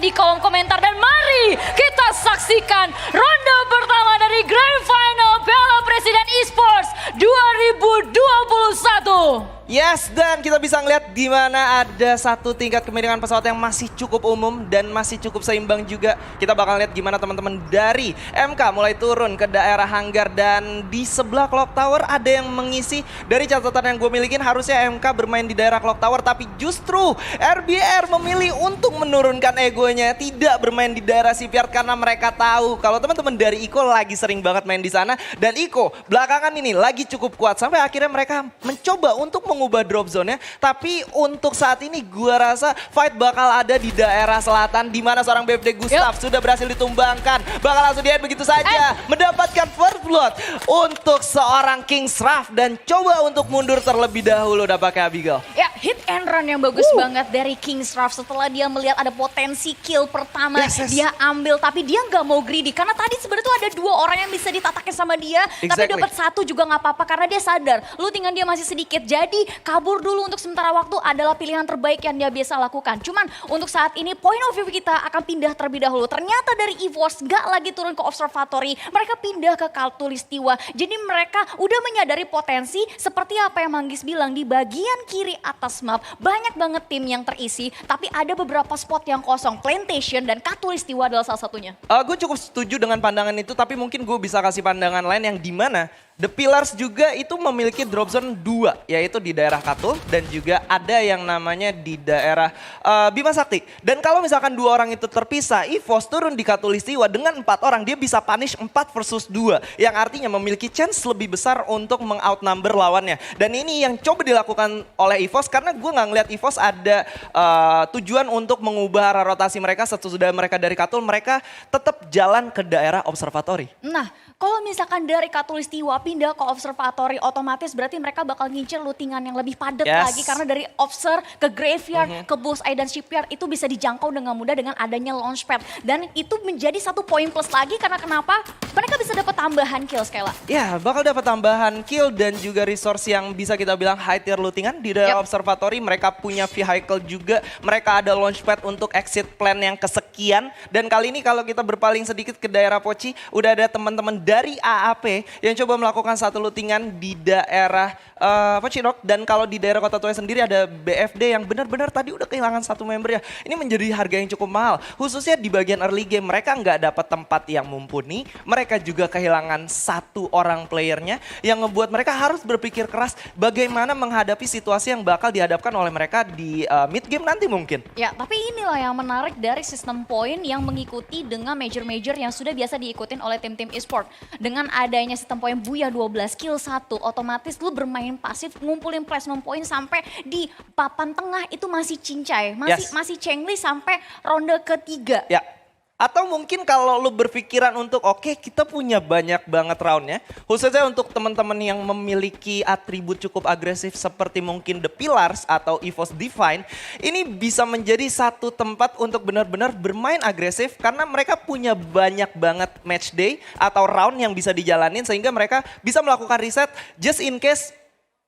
di kolom komentar. Dan mari kita saksikan ronde pertama dari Grand Final Piala Presiden Esports 2021. Yes, dan kita bisa ngeliat di mana ada satu tingkat kemiringan pesawat yang masih cukup umum dan masih cukup seimbang juga. Kita bakal lihat gimana teman-teman dari MK mulai turun ke daerah hanggar dan di sebelah Clock Tower ada yang mengisi. Dari catatan yang gue milikin harusnya MK bermain di daerah Clock Tower, tapi justru RBR memilih untuk menurunkan egonya, tidak bermain di daerah Shipyard karena mereka tahu kalau teman-teman dari Iko lagi sering banget main di sana dan Iko belakangan ini lagi cukup kuat sampai akhirnya mereka mencoba untuk mengubah drop zone-nya, tapi untuk saat ini gua rasa fight bakal ada di daerah selatan di mana seorang BFD Gustav sudah berhasil ditumbangkan. Bakal langsung di begitu saja mendapatkan first blood untuk seorang King's Wrath dan coba untuk mundur terlebih dahulu dapatnya Abigail. Ya, hit and run yang bagus banget dari King's Wrath setelah dia melihat ada potensi kill pertama. Dia ambil tapi dia nggak mau greedy karena tadi sebenarnya tuh ada dua orang yang bisa ditatakin sama dia, tapi dapat satu juga nggak apa-apa karena dia sadar lootingan dia masih sedikit. Jadi kabur dulu untuk sementara waktu adalah pilihan terbaik yang dia biasa lakukan. Cuman untuk saat ini point of view kita akan pindah terlebih dahulu. Ternyata dari EVOS gak lagi turun ke observatory, mereka pindah ke Khatulistiwa. Jadi mereka udah menyadari potensi seperti apa yang Manggis bilang di bagian kiri atas map. Banyak banget tim yang terisi, tapi ada beberapa spot yang kosong. Plantation dan Khatulistiwa adalah salah satunya. Gue cukup setuju dengan pandangan itu, tapi mungkin gue bisa kasih pandangan lain yang dimana The Pillars juga itu memiliki drop zone 2, yaitu di daerah Katul dan juga ada yang namanya di daerah Bima Sakti. Dan kalau misalkan dua orang itu terpisah, EVOS turun di Khatulistiwa dengan 4 orang, dia bisa punish 4 versus 2. Yang artinya memiliki chance lebih besar untuk meng-outnumber lawannya. Dan ini yang coba dilakukan oleh EVOS karena gue nggak ngeliat EVOS ada tujuan untuk mengubah arah rotasi mereka sesudah mereka dari Katul, mereka tetap jalan ke daerah observatory. Nah, kalau misalkan dari Khatulistiwa pindah ke observatory, otomatis berarti mereka bakal ngincer lootingan yang lebih padat lagi. Karena dari observe ke graveyard, ke bullseye dan shipyard itu bisa dijangkau dengan mudah dengan adanya launchpad. Dan itu menjadi satu poin plus lagi karena kenapa? Mereka bisa dapat tambahan kill sekali lagi. Ya, bakal dapat tambahan kill dan juga resource yang bisa kita bilang high tier lootingan di daerah observatory. Mereka punya vehicle juga, mereka ada launchpad untuk exit plan yang kesekian. Dan kali ini kalau kita berpaling sedikit ke daerah Poci, udah ada teman-teman dari AAP yang coba melakukan satu lootingan di daerah Pocinok. Dan kalau di daerah Kota Tua sendiri ada BFD yang benar-benar tadi udah kehilangan satu member ya. Ini menjadi harga yang cukup mahal. Khususnya di bagian early game mereka nggak dapat tempat yang mumpuni. Mereka juga kehilangan satu orang playernya yang ngebuat mereka harus berpikir keras bagaimana menghadapi situasi yang bakal dihadapkan oleh mereka di mid game nanti mungkin. Ya, tapi inilah yang menarik dari sistem point yang mengikuti dengan major-major yang sudah biasa diikutin oleh tim-tim e-sport. Dengan adanya sistem poin Buya 12 kill 1, otomatis lu bermain pasif ngumpulin placement point sampai di papan tengah itu masih cincai, masih cengli sampai ronde ketiga. Ya. Atau mungkin kalau lu berpikiran untuk oke, kita punya banyak banget roundnya. Khususnya untuk teman-teman yang memiliki atribut cukup agresif seperti mungkin The Pillars atau EVOS Divine. Ini bisa menjadi satu tempat untuk benar-benar bermain agresif karena mereka punya banyak banget match day atau round yang bisa dijalanin sehingga mereka bisa melakukan reset just in case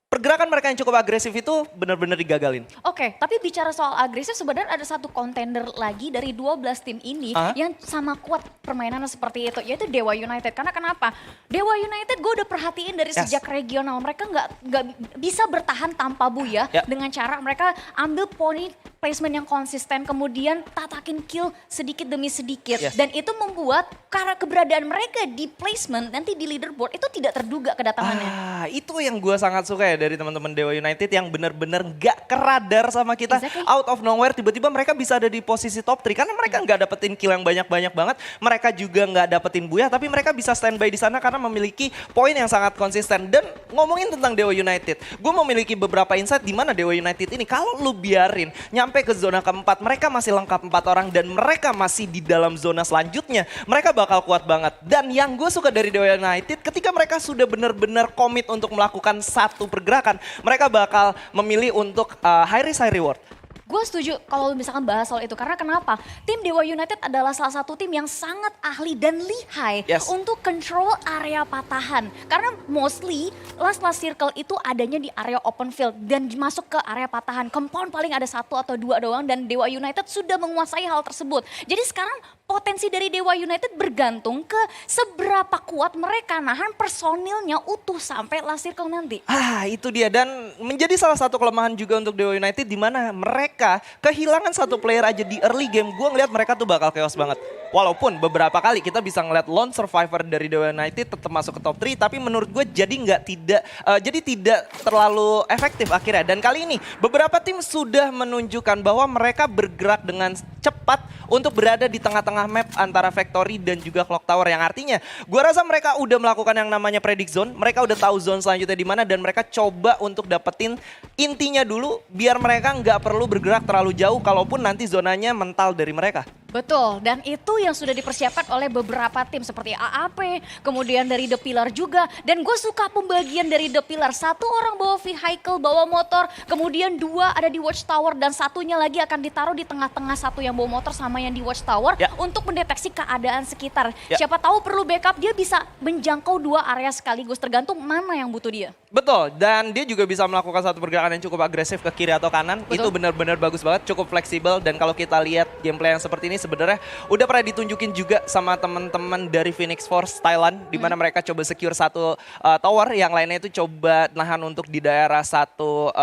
pergerakan mereka yang cukup agresif itu benar-benar digagalin. Oke, tapi bicara soal agresif sebenarnya ada satu contender lagi dari 12 tim ini yang sama kuat permainannya seperti itu, yaitu Dewa United. Karena kenapa? Dewa United gue udah perhatiin dari sejak regional, mereka nggak bisa bertahan tanpa Buya dengan cara mereka ambil point placement yang konsisten, kemudian tatakin kill sedikit demi sedikit. Dan itu membuat karena keberadaan mereka di placement nanti di leaderboard itu tidak terduga kedatangannya. Itu yang gue sangat suka ya dari teman-teman Dewa United yang benar-benar gak keradar sama kita. Out of nowhere tiba-tiba mereka bisa ada di posisi top 3 karena mereka gak dapetin kill yang banyak-banyak banget. Mereka juga gak dapetin Buya tapi mereka bisa standby di sana karena memiliki poin yang sangat konsisten. Dan ngomongin tentang Dewa United, gue memiliki beberapa insight di mana Dewa United ini kalau lu biarin nyampe ke zona keempat, mereka masih lengkap 4 orang dan mereka masih di dalam zona selanjutnya. Mereka bakal kuat banget. Dan yang gue suka dari Dewa United ketika mereka sudah benar-benar komit untuk melakukan satu pergerakan, mereka bakal memilih untuk high risk high reward. Gue setuju kalau misalkan bahas soal itu. Karena kenapa? Tim Dewa United adalah salah satu tim yang sangat ahli dan lihai untuk control area patahan. Karena mostly last circle itu adanya di area open field dan masuk ke area patahan. Compound paling ada 1 atau 2 doang dan Dewa United sudah menguasai hal tersebut. Jadi sekarang potensi dari Dewa United bergantung ke seberapa kuat mereka nahan personilnya utuh sampai last circle nanti. Itu dia, dan menjadi salah satu kelemahan juga untuk Dewa United di mana mereka kehilangan satu player aja di early game. Gue ngeliat mereka tuh bakal chaos banget. Walaupun beberapa kali kita bisa ngeliat lone survivor dari Dewa United tetap masuk ke top 3, tapi menurut gue jadi tidak terlalu efektif akhirnya. Dan kali ini beberapa tim sudah menunjukkan bahwa mereka bergerak dengan cepat untuk berada di tengah-tengah map antara Factory dan juga Clock Tower, yang artinya gue rasa mereka udah melakukan yang namanya predict zone. Mereka udah tahu zone selanjutnya di mana dan mereka coba untuk dapetin intinya dulu biar mereka nggak perlu bergerak terlalu jauh kalaupun nanti zonanya mental dari mereka. Betul, dan itu yang sudah dipersiapkan oleh beberapa tim seperti AAP, kemudian dari The Pillar juga. Dan gue suka pembagian dari The Pillar, 1 orang bawa vehicle, bawa motor, kemudian 2 ada di Watchtower dan satunya lagi akan ditaruh di tengah-tengah, satu yang bawa motor sama yang di Watchtower untuk mendeteksi keadaan sekitar. Siapa tahu perlu backup, dia bisa menjangkau 2 area sekaligus, tergantung mana yang butuh dia. Betul, dan dia juga bisa melakukan satu pergerakan yang cukup agresif ke kiri atau kanan. Itu benar-benar bagus banget, cukup fleksibel. Dan kalau kita lihat gameplay yang seperti ini sebenarnya udah pernah ditunjukin juga sama teman-teman dari Phoenix Force Thailand, di mana mereka coba secure satu tower, yang lainnya itu coba nahan untuk di daerah satu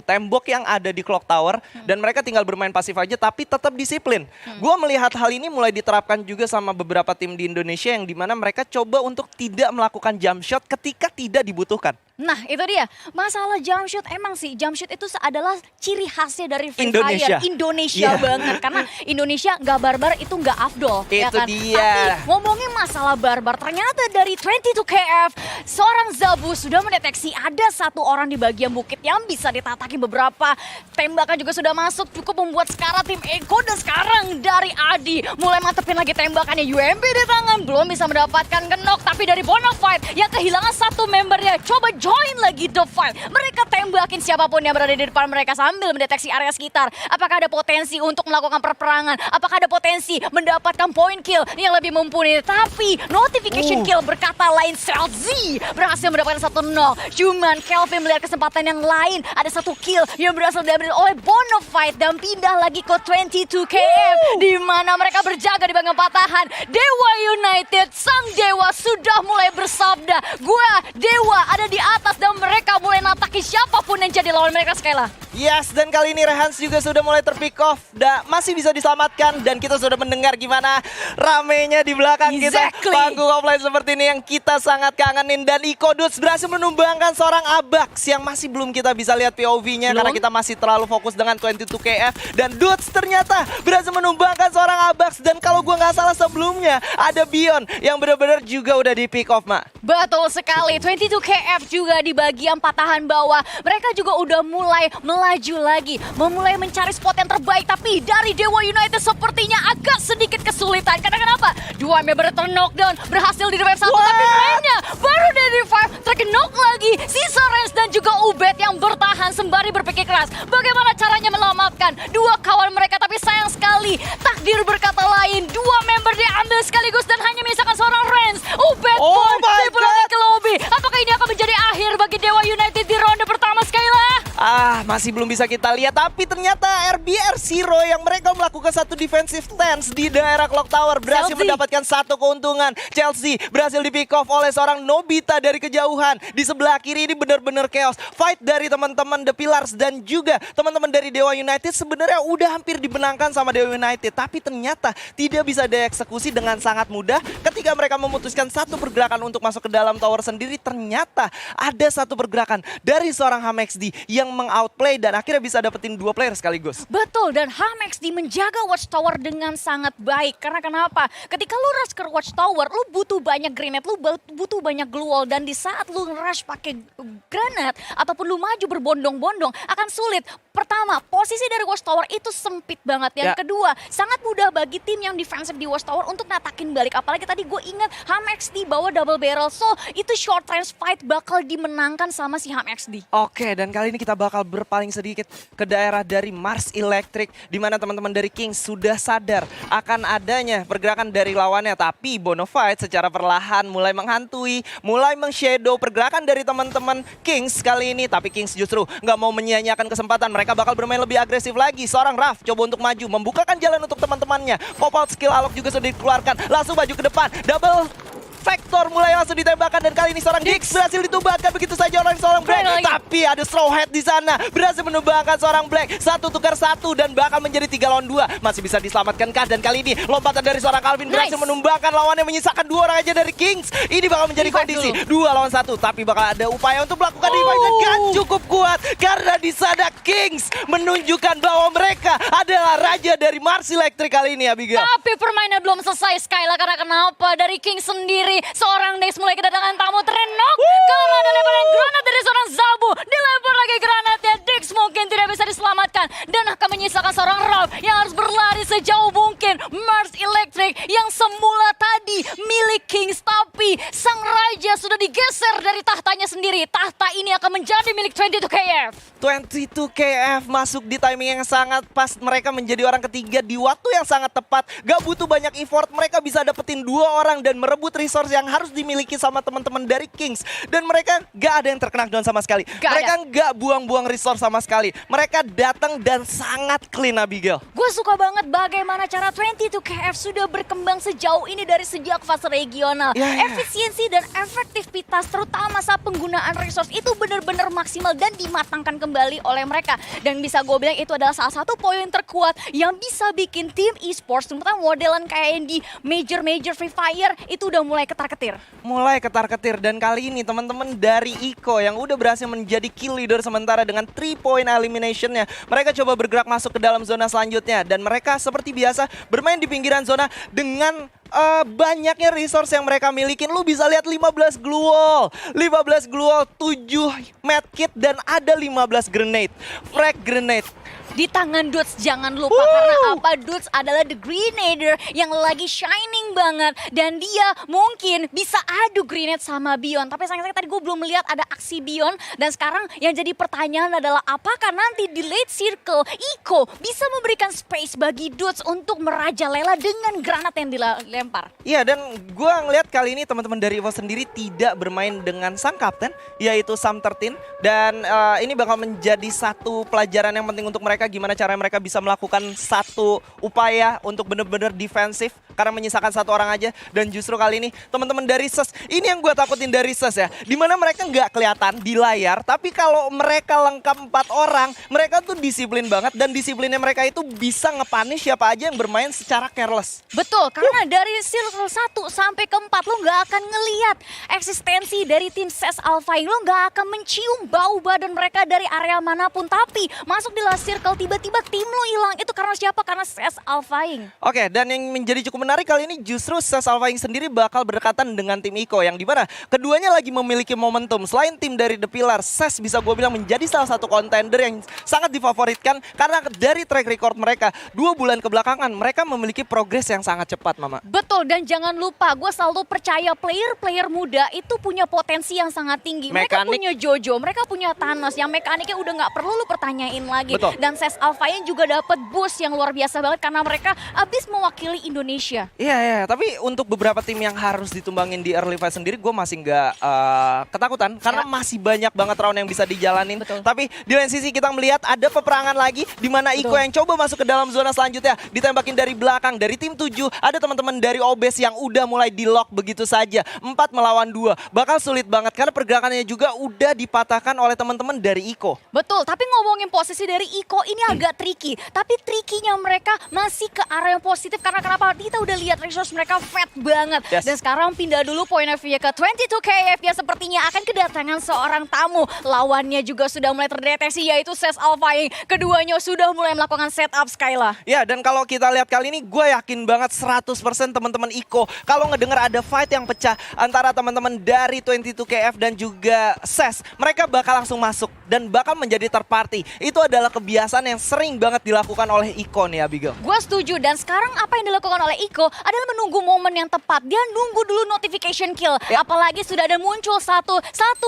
tembok yang ada di Clock Tower, dan mereka tinggal bermain pasif aja tapi tetap disiplin. Gue melihat hal ini mulai diterapkan juga sama beberapa tim di Indonesia yang dimana mereka coba untuk tidak melakukan jump shot ketika tidak dibutuhkan. Nah itu dia, masalah jump shoot emang sih, jump shoot itu adalah ciri khasnya dari Free Indonesia. Fire. Indonesia banget, karena Indonesia nggak barbar itu nggak afdol. Itu ya kan? dia. Tapi ngomongin masalah barbar, ternyata dari 22KF, seorang Zabu sudah mendeteksi ada 1 orang di bagian bukit yang bisa ditataki beberapa. Tembakan juga sudah masuk, cukup membuat sekarang tim Eko, dan sekarang dari Adi mulai mantepin lagi tembakannya. UMP di tangan, belum bisa mendapatkan kenok, tapi dari Bonafide yang kehilangan 1 membernya, coba join lagi the fight. Mereka tembakin siapapun yang berada di depan mereka sambil mendeteksi area sekitar. Apakah ada potensi untuk melakukan perperangan? Apakah ada potensi mendapatkan point kill yang lebih mumpuni? Tapi notification kill berkata lain, Celzi berhasil mendapatkan 1-0. Cuman Kelvin melihat kesempatan yang lain. Ada 1 kill yang berhasil diambil oleh Bonafide dan pindah lagi ke 22KF. Di mana mereka berjaga di bagian patahan. Dewa United, sang dewa sudah mulai bersabda. Dewa ada di atas dan mereka mulai nataki siapapun yang jadi lawan mereka, Skyla. Yes, dan kali ini Rehans juga sudah mulai terpick off, masih bisa diselamatkan, dan kita sudah mendengar gimana ramenya di belakang kita. Panggung offline seperti ini yang kita sangat kangenin, dan Iko Dudes berhasil menumbangkan seorang Abax yang masih belum kita bisa lihat POV-nya karena kita masih terlalu fokus dengan 22KF, dan Dudes ternyata berhasil menumbangkan seorang Abax, dan kalau gue nggak salah sebelumnya ada Bion yang benar-benar juga udah di pick off, Mak. Betul sekali, 22KF juga di bagian patahan bawah. Mereka juga udah mulai melaju lagi, memulai mencari spot yang terbaik, tapi dari Dewa United sepertinya agak sedikit kesulitan. Karena kenapa? 2 member ter-knockdown, berhasil di revive 1, tapi Rennya baru di revive, terknock lagi. Sisa Rens dan juga Ubed yang bertahan sembari berpikir keras bagaimana caranya menyelamatkan 2 kawan mereka, tapi sayang sekali takdir berkata lain. 2 member diambil sekaligus dan hanya menyisakan seorang Rens. Ubed pun dipulangi ke lobby. Apakah ini akan menjadi akhir bagi Dewa United di ronde pertama, Skyla? Masih belum bisa kita lihat, tapi ternyata RBR Zero yang mereka melakukan satu defensive stance di daerah Clock Tower berhasil mendapatkan 1 keuntungan. Chelsea berhasil di pick off oleh seorang Nobita dari kejauhan. Di sebelah kiri ini benar-benar chaos. Fight dari teman-teman The Pillars dan juga teman-teman dari Dewa United sebenarnya udah hampir dibenangkan sama Dewa United, tapi ternyata tidak bisa dieksekusi dengan sangat mudah ketika mereka memutuskan satu pergerakan untuk masuk ke dalam tower sendiri. Ternyata ada satu pergerakan dari seorang HamXD yang meng-outplay dan akhirnya bisa dapetin 2 player sekaligus. Betul, dan HamXD menjaga Watchtower dengan sangat baik. Karena kenapa? Ketika lu rush ke Watchtower, lu butuh banyak grenade, lu butuh banyak glue wall, dan di saat lu rush pakai granat ataupun lu maju berbondong-bondong akan sulit. Pertama, posisi dari Watchtower itu sempit banget. Yang kedua, sangat mudah bagi tim yang defensif di Watchtower untuk natakin balik. Apalagi tadi gue ingat HamXD bawa double barrel, so itu short range fight bakal dimenangkan sama si HamXD. Oke, dan kali ini kita bakal berpaling sedikit ke daerah dari Mars Electric, di mana teman-teman dari Kings sudah sadar akan adanya pergerakan dari lawannya. Tapi Bonafide secara perlahan mulai menghantui, mulai meng-shadow pergerakan dari teman-teman Kings kali ini. Tapi Kings justru nggak mau menyia-nyiakan kesempatan. Mereka bakal bermain lebih agresif lagi. Seorang Raf coba untuk maju, membukakan jalan untuk teman-temannya. Pop-out skill Alok juga sudah dikeluarkan. Langsung maju ke depan. Double Vector mulai langsung ditembakkan dan kali ini seorang Dix berhasil ditumbangkan begitu saja oleh seorang Black. Tapi ada Straw Hat di sana berhasil menumbangkan seorang Black. 1 tukar 1 dan bakal menjadi 3 lawan 2. Masih bisa diselamatkan kah, dan kali ini lompatan dari seorang Calvin berhasil menumbangkan lawannya, menyisakan 2 orang aja dari Kings. Ini bakal menjadi kondisi 2 lawan 1, tapi bakal ada upaya untuk melakukan revive dan gak cukup kuat karena di sana Kings menunjukkan bahwa mereka adalah raja dari Mars Electric kali ini, Abigail. Tapi permainan belum selesai, Skyla, karena kenapa? Dari Kings sendiri seorang Dex mulai kedatangan tamu terenok karena ada lemparan granat dari seorang Zabu. Dilempar lagi granatnya, Dex mungkin tidak bisa diselamatkan dan akan menyisakan seorang Ralph yang harus berlari sejauh mungkin. Mars Electric yang semula tadi milik Kings, tapi sang raja sudah digeser dari tahtanya sendiri. Tahta ini akan menjadi milik 22KF. 22KF masuk di timing yang sangat pas. Mereka menjadi orang ketiga di waktu yang sangat tepat. Gak butuh banyak effort, mereka bisa dapetin 2 orang dan merebut resource yang harus dimiliki sama teman-teman dari Kings. Dan mereka gak ada yang terkena down sama sekali. Mereka gak buang-buang resource sama sekali. Mereka datang dan sangat clean, Abigail. Gue suka banget bagaimana cara 22KF sudah berkembang sejauh ini dari sejak fase regional. Efisiensi dan efektivitas terutama saat penggunaan resource itu benar-benar maksimal dan dimatangkan kembali oleh mereka. Dan bisa gue bilang itu adalah salah satu poin terkuat yang bisa bikin tim e-sports, terutama modelan kayak yang di major Free Fire itu udah mulai ketar-ketir. Mulai ketar-ketir, dan kali ini teman-teman dari Iko yang udah berhasil menjadi kill leader sementara dengan 3 point eliminationnya. Mereka coba bergerak masuk ke dalam zona selanjutnya dan mereka seperti biasa bermain di pinggiran zona dengan banyaknya resource yang mereka milikin. Lu bisa lihat 15 glue wall, 7 medkit dan ada 15 grenade, frag grenade. Di tangan Dudes jangan lupa, karena apa? Dudes adalah the Grenader yang lagi shining banget dan dia mungkin bisa adu grenade sama Bion. Tapi sayang-sayang tadi gue belum melihat ada aksi Bion, dan sekarang yang jadi pertanyaan adalah apakah nanti di late circle Iko bisa memberikan space bagi Dudes untuk merajalela dengan granat yang dilempar. Iya, dan gue ngeliat kali ini teman-teman dari Evo sendiri tidak bermain dengan sang kapten, yaitu Sam13. Dan ini bakal menjadi satu pelajaran yang penting untuk mereka, gimana cara mereka bisa melakukan satu upaya untuk benar-benar defensif karena menyisakan 1 orang aja. Dan justru kali ini teman-teman dari SES, ini yang gue takutin dari SES ya, dimana mereka nggak kelihatan di layar, tapi kalau mereka lengkap 4 orang, mereka tuh disiplin banget, dan disiplinnya mereka itu bisa nge-punish siapa aja yang bermain secara careless. Betul, karena dari circle 1 sampai ke 4 lo nggak akan ngelihat eksistensi dari tim SES Alphaing. Lo nggak akan mencium bau badan mereka dari area manapun, tapi masuk di last circle tiba-tiba tim lo hilang. Itu karena siapa? Karena SES Alphaing. Oke, dan yang menjadi cukup menarik kali ini justru SES Alphaing sendiri bakal berdekatan dengan tim Iko, yang dimana keduanya lagi memiliki momentum. Selain tim dari The Pillar, SES bisa gue bilang menjadi salah satu kontender yang sangat difavoritkan karena dari track record mereka 2 bulan kebelakangan mereka memiliki progres yang sangat cepat, Mama. Betul, dan jangan lupa gue selalu percaya player-player muda itu punya potensi yang sangat tinggi. Mereka punya Jojo, mereka punya Thanos yang mekaniknya udah nggak perlu lu pertanyain lagi. Betul. Dan SES Alphaing juga dapat boost yang luar biasa banget karena mereka abis mewakili Indonesia. Iya, tapi untuk beberapa tim yang harus ditumbangin di early phase sendiri, gue masih nggak ketakutan karena masih banyak banget round yang bisa dijalanin. Betul. Tapi di lain sisi kita melihat ada peperangan lagi di mana Iko yang coba masuk ke dalam zona selanjutnya, ditembakin dari belakang dari tim 7. Ada teman-teman dari Obes yang udah mulai di lock begitu saja. 4 melawan 2, bakal sulit banget karena pergerakannya juga udah dipatahkan oleh teman-teman dari Iko. Betul, tapi ngomongin posisi dari Iko ini agak tricky. Tapi trikinya mereka masih ke arah yang positif karena kenapa? Kita udah lihat resource mereka fat banget. Dan sekarang pindah dulu point of view ke 22KF yang sepertinya akan kedatangan seorang tamu. Lawannya juga sudah mulai terdeteksi yaitu SES Alphaing. Keduanya sudah mulai melakukan setup, Skyla. Ya, dan kalau kita lihat kali ini gue yakin banget 100% teman-teman Iko kalau ngedenger ada fight yang pecah antara teman-teman dari 22KF dan juga SES, mereka bakal langsung masuk dan bakal menjadi third party. Itu adalah kebiasaan kesalahan yang sering banget dilakukan oleh Iko nih Abigail. Gue setuju, dan sekarang apa yang dilakukan oleh Iko adalah menunggu momen yang tepat. Dia nunggu dulu notification kill. Apalagi sudah ada muncul satu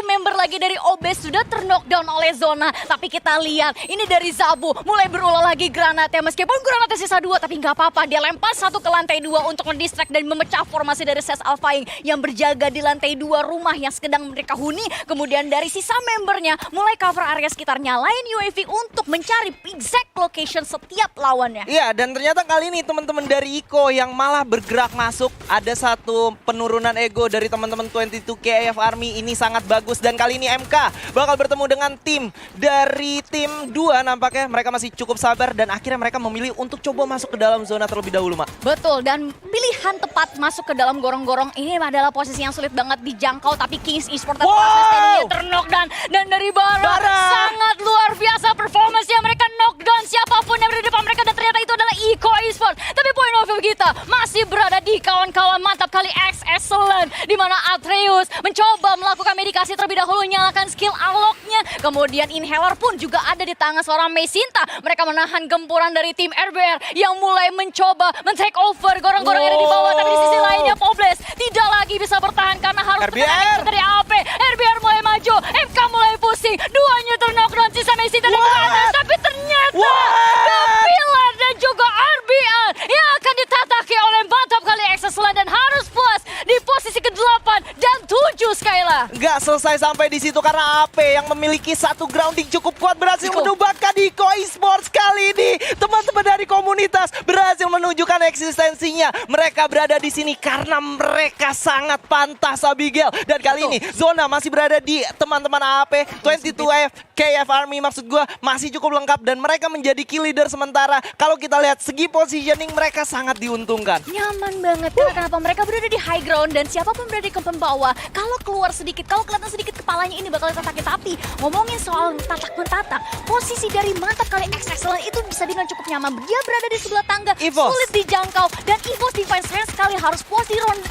member lagi dari OBS sudah terknockdown oleh Zona. Tapi kita lihat ini dari Zabu mulai berulah lagi granatnya. Meskipun granatnya sisa 2 tapi nggak apa-apa. Dia lempar satu ke lantai 2 untuk mendistract dan memecah formasi dari Ses Alphaing yang berjaga di lantai 2 rumah yang sedang mereka huni. Kemudian dari sisa membernya mulai cover area sekitar, nyalain UAV untuk mencari exact location setiap lawannya. Iya, dan ternyata kali ini teman-teman dari Iko yang malah bergerak masuk. Ada satu penurunan ego dari teman-teman 22KF Army, ini sangat bagus. Dan kali ini MK bakal bertemu dengan tim dari tim 2 nampaknya. Mereka masih cukup sabar dan akhirnya mereka memilih untuk coba masuk ke dalam zona terlebih dahulu, Mak. Betul, dan pilihan tepat masuk ke dalam gorong-gorong ini adalah posisi yang sulit banget dijangkau. Tapi Kings Esports tadinya terknockdown, dan dari Bara sangat luar biasa performance-nya. Mereka knockdown siapapun yang berada di depan mereka, dan ternyata itu adalah Iko Esports. Tapi point of view kita masih berada di kawan-kawan mantap kali X Excellent, di mana Atreus mencoba melakukan medikasi terlebih dahulu, nyalakan skill unlock-nya. Kemudian inhaler pun juga ada di tangan seorang Mesinta. Mereka menahan gempuran dari tim RBR yang mulai mencoba men-take over gorong-gorong yang ada di bawah. Tapi di sisi lainnya Pobles tidak lagi bisa bertahan karena harus bertahan dari AP. RBR mulai maju, MK mulai pusing, duanya terknockdown, sisa Mesinta dan atas. Tapi ternyata Pilar dan juga RBR yang akan ditataki oleh mantap kali Excellent dan harus puas di posisi ke-8 dan 7 Skyla. Nggak selesai sampai di situ karena AP yang memiliki satu grounding cukup kuat berhasil menubatkan Iko Esports kali ini. Teman-teman dari komunitas berhasil menunjukkan eksistensinya. Mereka berada di sini karena mereka sangat pantas, Abigail. Dan kali ini Zona masih berada di teman-teman AP 22F KF Army, maksud gue masih cukup lengkap dan mereka menjadi kill leader sementara. Kalau kita lihat segi positioning mereka sangat diuntungkan. Nyaman banget karena kenapa mereka berada di high ground, dan siapapun berada di kempen bawah, kalau keluar sedikit, kalau kelihatan sedikit kepalanya ini bakal ditatakin. Tapi ngomongin soal tatak-mentatak, posisi dari mantap kali X Excellent itu bisa dengan cukup nyaman. Dia berada di sebelah tangga, Evos sulit dijangkau, dan Evos defense sayang sekali harus puas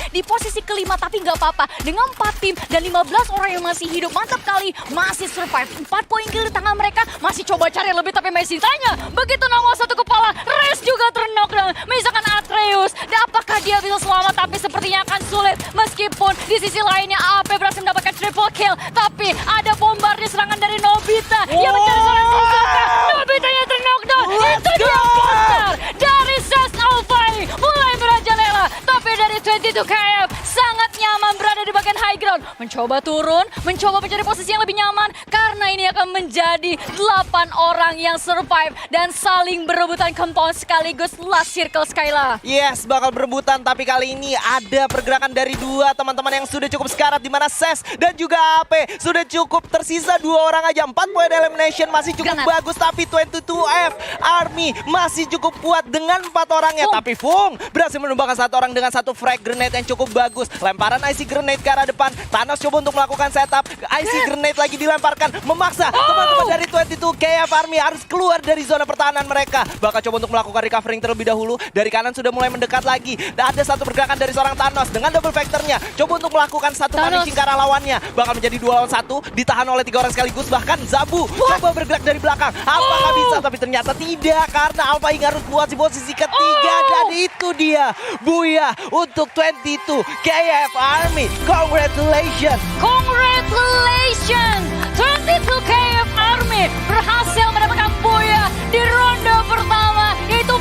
di posisi ke-5. Tapi nggak apa-apa, dengan 4 tim dan 15 orang yang masih hidup, mantap kali masih survive. 4 poin kill di tangan mereka, masih coba cari lebih. Tapi Messi tanya, begitu nongol satu kepala, Res juga terknockdown. Misalkan Atreus, dan apakah dia bisa selamat? Tapi sepertinya akan sulit. Meskipun di sisi lainnya AP berhasil mendapatkan triple kill, tapi ada bombardir serangan dari Nobita yang mencari seorang Shizuka. Nobitanya terknockdown. Itu dia monster dari Ses Alphaing mulai merajalela. Tapi dari 22KF sangat nyaman berada di bagian high ground, mencoba turun, mencoba mencari posisi yang lebih nyaman karena ini akan menjadi 8 orang yang survive dan saling berebutan compound sekaligus last circle Skyla. Yes, bakal berebutan, tapi kali ini ada pergerakan dari dua teman-teman yang sudah cukup sekarat, di mana Ses dan juga AP sudah cukup tersisa 2 orang aja. 4 poin elimination masih cukup bagus, tapi 22F Army masih cukup kuat dengan 4 orangnya. Tapi Fung berhasil menumbangkan 1 orang dengan 1 frag grenade yang cukup bagus. Lemparan IC grenade ke arah depan. Thanos coba untuk melakukan setup. IC grenade lagi dilemparkan, memaksa teman-teman dari 22KF Army harus keluar dari zona pertahanan mereka. Bakal coba untuk melakukan recovering terlebih dahulu. Dari kanan sudah mulai mendekat lagi. Dan ada satu pergerakan dari seorang Thanos dengan double vectornya. Coba untuk melakukan satu punishing ke arah lawannya. Bakal menjadi 2 lawan 1. Ditahan oleh 3 orang sekaligus. Bahkan Zabu coba bergerak dari belakang. Apakah bisa? Tapi ternyata tidak. Karena Alphaing harus buat di posisi ketiga. Dan itu dia Buya untuk 22KF Army. Congratulations. Congratulations. 22KF Army berhasil mendapatkan Buya di ronde pertama, yaitu